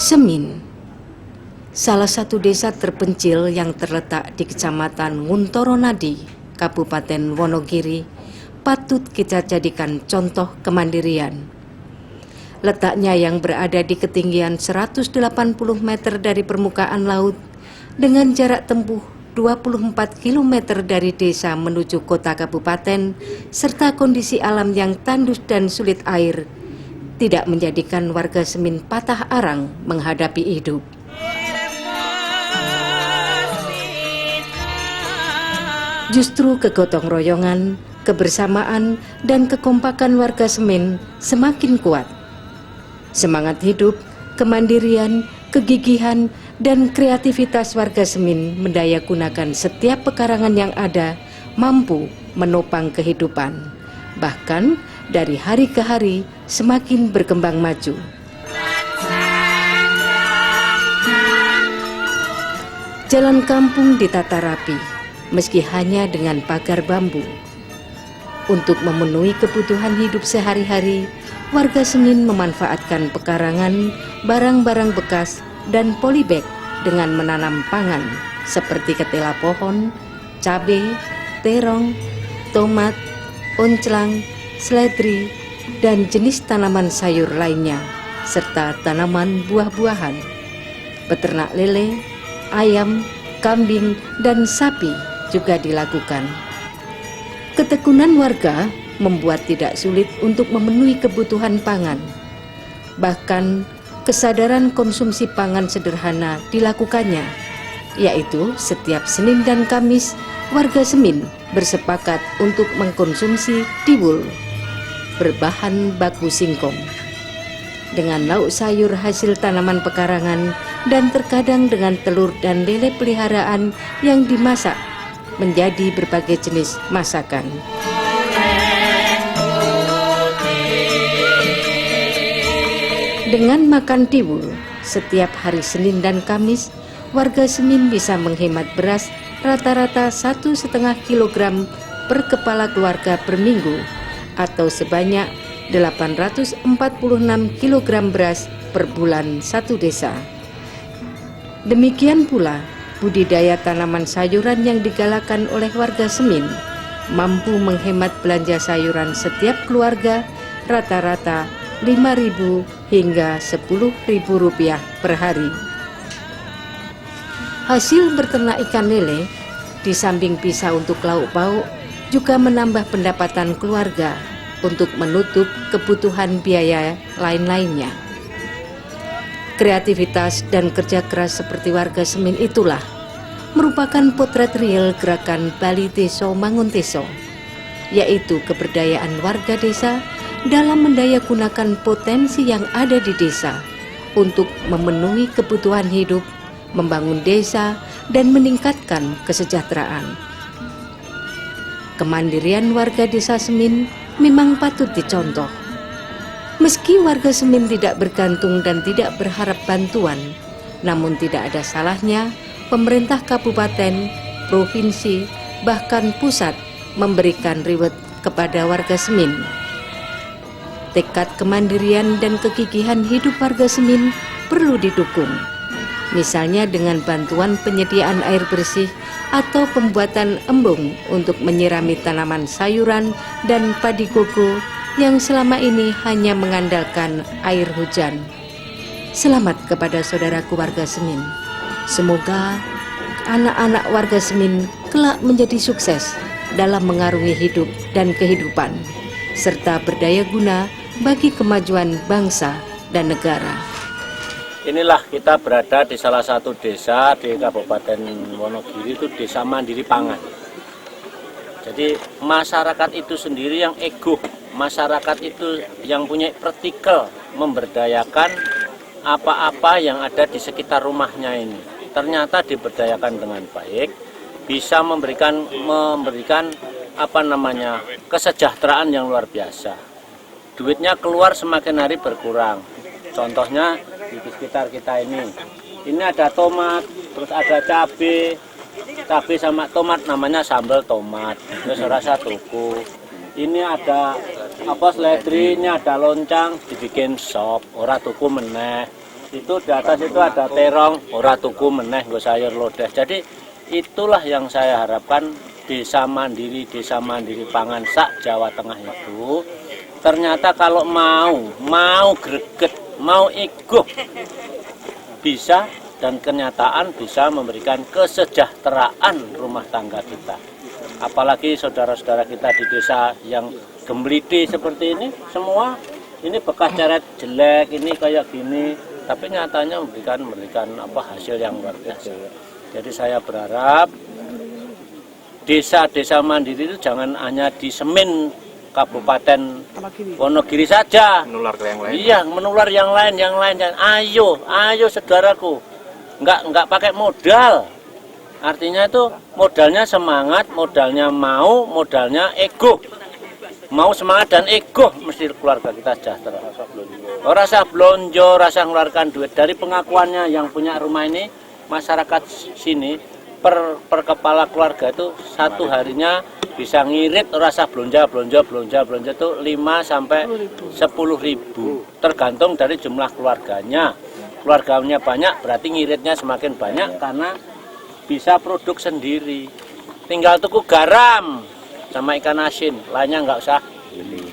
Semin, salah satu desa terpencil yang terletak di Kecamatan Nguntoronadi, Kabupaten Wonogiri, patut kita jadikan contoh kemandirian. Letaknya yang berada di ketinggian 180 meter dari permukaan laut, dengan jarak tempuh 24 km dari desa menuju kota kabupaten, serta kondisi alam yang tandus dan sulit air, tidak menjadikan warga Semin patah arang menghadapi hidup. Justru kegotong royongan, kebersamaan, dan kekompakan warga Semin semakin kuat. Semangat hidup, kemandirian, kegigihan, dan kreativitas warga Semin mendayagunakan setiap pekarangan yang ada mampu menopang kehidupan. Bahkan dari hari ke hari semakin berkembang maju. Jalan kampung ditata rapi, meski hanya dengan pagar bambu. Untuk memenuhi kebutuhan hidup sehari-hari, warga Semin memanfaatkan pekarangan, barang-barang bekas, dan polybag dengan menanam pangan seperti ketela pohon, cabai, terong, tomat, onclang, seledri, dan jenis tanaman sayur lainnya, serta tanaman buah-buahan. Peternak lele, ayam, kambing, dan sapi juga dilakukan. Ketekunan warga membuat tidak sulit untuk memenuhi kebutuhan pangan. Bahkan kesadaran konsumsi pangan sederhana dilakukannya, yaitu setiap Senin dan Kamis warga Semin bersepakat untuk mengkonsumsi tiwul berbahan baku singkong dengan lauk sayur hasil tanaman pekarangan, dan terkadang dengan telur dan lele peliharaan yang dimasak menjadi berbagai jenis masakan. Dengan makan tiwul setiap hari Senin dan Kamis, warga Semin bisa menghemat beras rata-rata 1,5 kg per kepala keluarga per minggu, atau sebanyak 846 kg beras per bulan satu desa. Demikian pula budidaya tanaman sayuran yang digalakan oleh warga Semin mampu menghemat belanja sayuran setiap keluarga rata-rata 5.000 hingga 10.000 rupiah per hari. Hasil berternak ikan lele, di samping bisa untuk lauk pauk, juga menambah pendapatan keluarga untuk menutup kebutuhan biaya lain-lainnya. Kreativitas dan kerja keras seperti warga Semin itulah merupakan potret real gerakan Bali Deso Mangun Deso, yaitu keberdayaan warga desa dalam mendayagunakan potensi yang ada di desa untuk memenuhi kebutuhan hidup, membangun desa, dan meningkatkan kesejahteraan. Kemandirian warga desa Semin memang patut dicontoh. Meski warga Semin tidak bergantung dan tidak berharap bantuan, namun tidak ada salahnya pemerintah kabupaten, provinsi, bahkan pusat memberikan reward kepada warga Semin. Tekad kemandirian dan kegigihan hidup warga Semin perlu didukung, misalnya dengan bantuan penyediaan air bersih atau pembuatan embung untuk menyirami tanaman sayuran dan padi koko yang selama ini hanya mengandalkan air hujan. Selamat kepada saudaraku warga Semin. Semoga anak-anak warga Semin kelak menjadi sukses dalam mengarungi hidup dan kehidupan, serta berdaya guna bagi kemajuan bangsa dan negara. Inilah kita berada di salah satu desa di Kabupaten Wonogiri, itu desa mandiri pangan. Jadi masyarakat itu sendiri yang ego, masyarakat itu yang punya praktikal memberdayakan apa-apa yang ada di sekitar rumahnya ini. Ternyata diberdayakan dengan baik, bisa memberikan kesejahteraan yang luar biasa. Duitnya keluar semakin hari berkurang. Contohnya di sekitar kita ini ada tomat, terus ada cabai sama tomat, namanya sambal tomat, terus rasa tuku. Ini ada seledri, ini ada loncang, dibikin sop, ora tuku meneh. Itu di atas itu ada terong, ora tuku meneh nggo sayur lodeh. Jadi itulah yang saya harapkan desa mandiri pangan sak Jawa Tengah itu. Ternyata kalau mau greget, mau ego bisa, dan kenyataan bisa memberikan kesejahteraan rumah tangga kita. Apalagi saudara-saudara kita di desa yang gembliti seperti ini, semua ini bekas ceret jelek, ini kayak gini, tapi nyatanya memberikan hasil yang luar biasa. Jadi saya berharap desa-desa mandiri itu jangan hanya di Semin Kabupaten Wonogiri saja, Menular ke yang lain. iya, menular yang lain. Ayo saudaraku, nggak pakai modal. Artinya itu modalnya semangat, modalnya mau, modalnya ego. Mau semangat dan ego, mesti keluarga kita sejahtera. Rasa blonjo, rasa ngeluarkan duit. Dari pengakuannya yang punya rumah ini, masyarakat sini per kepala keluarga itu satu harinya bisa ngirit rasa belanja itu 5 sampai 10 ribu, tergantung dari jumlah keluarganya. Keluarganya banyak berarti ngiritnya semakin banyak karena bisa produk sendiri. Tinggal tuku garam sama ikan asin, lainnya nggak usah beli.